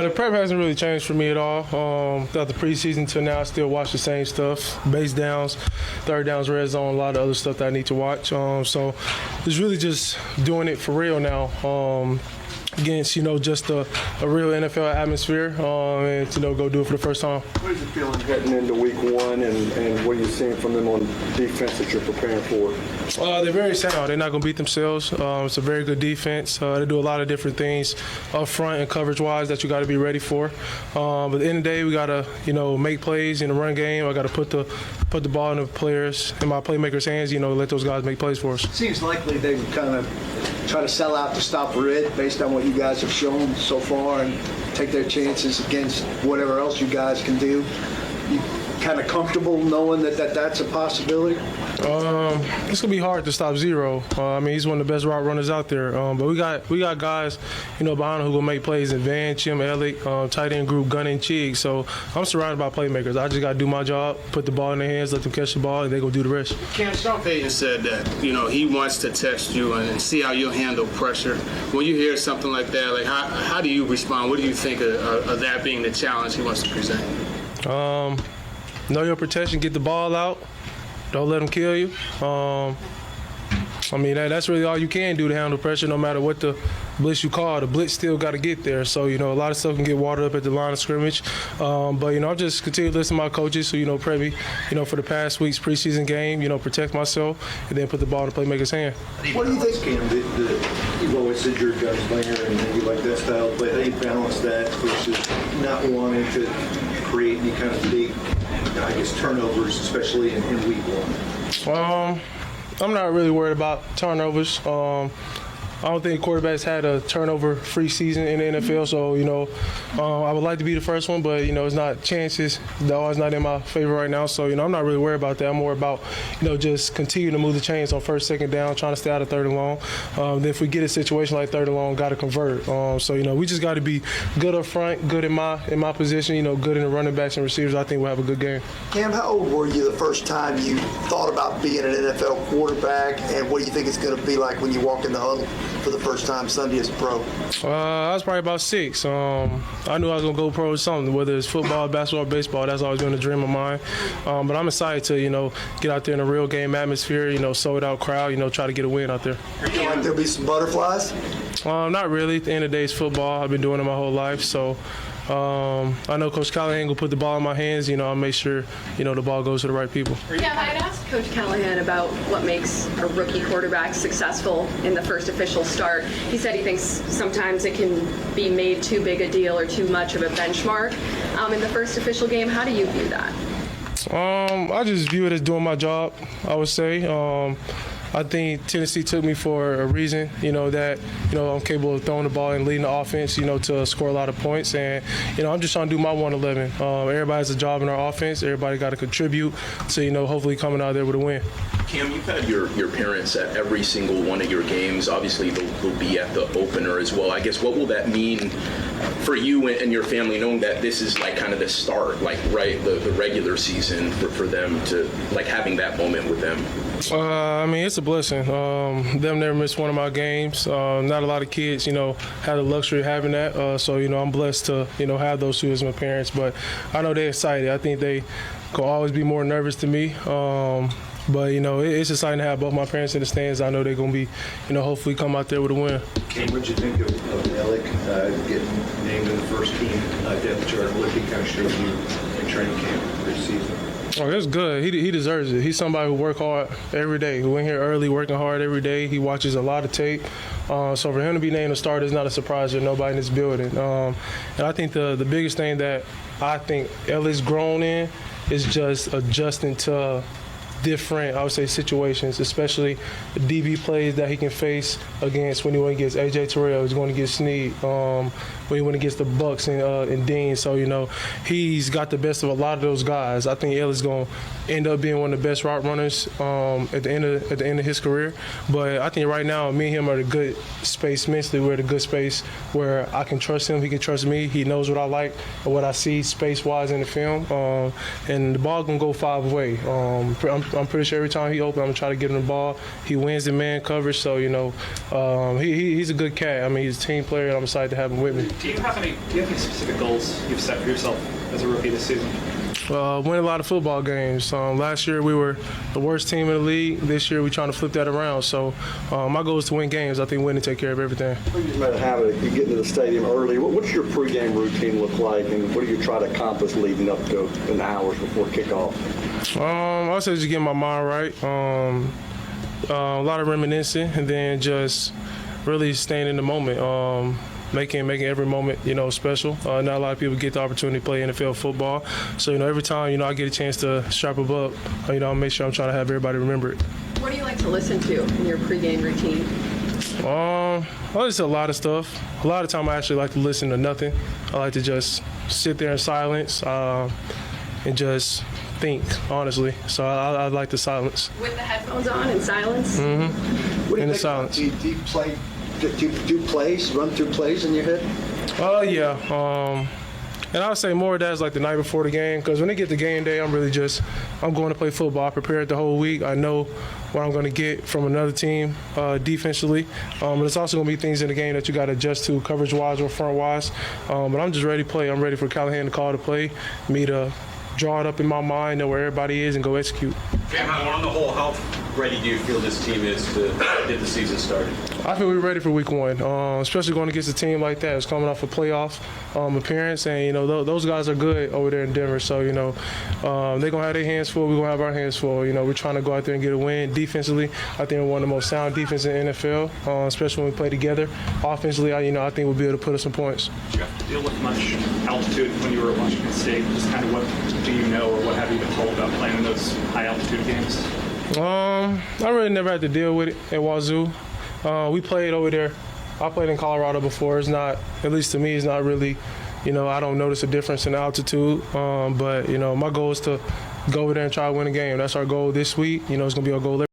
The prep hasn't really changed for me at all. Throughout the preseason till now, I still watch the same stuff: base downs, third downs, red zone, a lot of other stuff that I need to watch. So it's really just doing it for real now. Against just a real NFL atmosphere, and go do it for the first time. What is it feeling heading into week one, and what are you seeing from them on defense that you're preparing for? They're very sound. They're not going to beat themselves. It's a very good defense. They do a lot of different things up front and coverage-wise that you got to be ready for. But at the end of the day, we got to make plays in the run game. I got to put the ball in the players, in my playmakers' hands. Let those guys make plays for us. It seems likely they would kind of try to sell out to stop Red based on what you guys have shown so far and take their chances against whatever else you guys can do. You kind of comfortable knowing that that's a possibility? It's gonna be hard to stop Zero. He's one of the best route runners out there. But we got guys, behind him who gonna make plays in Van, Chim, Elliott, tight end group, Gunn and Chig. So I'm surrounded by playmakers. I just gotta do my job, put the ball in their hands, let them catch the ball, and they go do the rest. Cam, Sean Payton said that he wants to test you and see how you'll handle pressure. When you hear something like that, like how do you respond? What do you think of that being the challenge he wants to present? Know your protection, get the ball out. Don't let them kill you. That's really all you can do to handle pressure, no matter what the blitz you call. The blitz still got to get there. So, a lot of stuff can get watered up at the line of scrimmage. I've just continued to listen to my coaches who, prep me, for the past week's preseason game, protect myself and then put the ball in the playmaker's hand. What do you think, Cam? You've always said you're a gunslinger and you like that style, but how do you balance that versus not wanting to create any kind of big, turnovers, especially in week one? I'm not really worried about turnovers. I don't think quarterbacks had a turnover-free season in the NFL, so, I would like to be the first one, but, it's not chances. The odds not in my favor right now, so, I'm not really worried about that. I'm more about, just continue to move the chains on first, second down, trying to stay out of third and long. Then if we get a situation like third and long, got to convert. We just got to be good up front, good in my position, good in the running backs and receivers. I think we'll have a good game. Cam, how old were you the first time you thought about being an NFL quarterback, and what do you think it's going to be like when you walk in the huddle for the first time Sunday as a pro? I was probably about 6. I knew I was going to go pro or something, whether it's football, basketball, baseball. That's always been a dream of mine. But I'm excited to, get out there in a real game atmosphere, sold out crowd, try to get a win out there. You feel like there'll be some butterflies? Not really. At the end of the day, it's football. I've been doing it my whole life, so I know Coach Callahan will put the ball in my hands. I'll make sure, the ball goes to the right people. Yeah, I'd asked Coach Callahan about what makes a rookie quarterback successful in the first official start. He said he thinks sometimes it can be made too big a deal or too much of a benchmark. In the first official game, how do you view that? I just view it as doing my job, I would say. I think Tennessee took me for a reason, that, I'm capable of throwing the ball and leading the offense, to score a lot of points. And, I'm just trying to do my 111. Everybody has a job in our offense. Everybody got to contribute to, hopefully coming out there with a win. Cam, you've had your parents at every single one of your games. Obviously, they'll be at the opener as well. I guess what will that mean for you and your family, knowing that this is like kind of the start, the regular season for them to having that moment with them? It's a blessing. Them never missed one of my games. Not a lot of kids, have the luxury of having that. So, I'm blessed to, have those two as my parents. But I know they're excited. I think they could always be more nervous than me. But, it's exciting to have both my parents in the stands. I know they're going to be, hopefully come out there with a win. Cam, what did you think of Alec getting named in the first team depth chart? What he kind of showed you in training camp this season? Oh, that's good. He deserves it. He's somebody who works hard every day, who in here early, working hard every day. He watches a lot of tape. So for him to be named a starter is not a surprise to nobody in this building. And I think the biggest thing that I think Elliott's grown in is just adjusting to different, I would say, situations, especially the DB plays that he can face against when he went against A.J. Terrell, he's going to get Snead, when he went against the Bucks and Dean. So, he's got the best of a lot of those guys. I think Elliott's going to end up being one of the best route runners at the end of his career. But I think right now, me and him are in a good space mentally. We're in a good space where I can trust him, he can trust me. He knows what I like and what I see space-wise in the film. And the ball going to go 5 away. I'm pretty sure every time he opens, I'm going to try to get him the ball. He wins the man coverage, so, he's a good cat. He's a team player, and I'm excited to have him with me. Do you have any specific goals you've set for yourself as a rookie this season? Win a lot of football games. Last year we were the worst team in the league. This year we're trying to flip that around. So my goal is to win games. I think winning take care of everything. You made a habit of getting to the stadium early. What's your pregame routine look like, and what do you try to accomplish leading up to in the hours before kickoff? I would say just getting my mind right. A lot of reminiscing, and then just really staying in the moment. Making every moment, special. Not a lot of people get the opportunity to play NFL football. So, every time, I get a chance to sharpen up, I'll make sure I'm trying to have everybody remember it. What do you like to listen to in your pregame routine? I listen to a lot of stuff. A lot of time I actually like to listen to nothing. I like to just sit there in silence and just think, honestly. So I like the silence. With the headphones on in silence? What do you In the think? silence. Do you play? Do you do plays? Run through plays in your head? Yeah. And I would say more of that is like the night before the game, because when they get to game day, I'm going to play football. I prepared the whole week. I know what I'm going to get from another team defensively. But it's also going to be things in the game that you got to adjust to coverage-wise or front-wise. But I'm just ready to play. I'm ready for Callahan to call to play, me to draw it up in my mind, know where everybody is, and go execute. On the whole, how ready do you feel this team is to get the season started? I feel we're ready for week one, especially going against a team like that. It's coming off a playoff appearance, and, those guys are good over there in Denver. So, they're going to have their hands full. We're going to have our hands full. We're trying to go out there and get a win. Defensively, I think we're one of the most sound defenses in the NFL, especially when we play together. Offensively, I think we'll be able to put us some points. Did you have to deal with much altitude when you were at Washington State? Just kind of what do you know, or what have you been told about playing in those high-altitude games? I really never had to deal with it at Wazoo. We played over there. I played in Colorado before. It's not, at least to me, it's not really, I don't notice a difference in altitude. But, my goal is to go over there and try to win a game. That's our goal this week. It's going to be our goal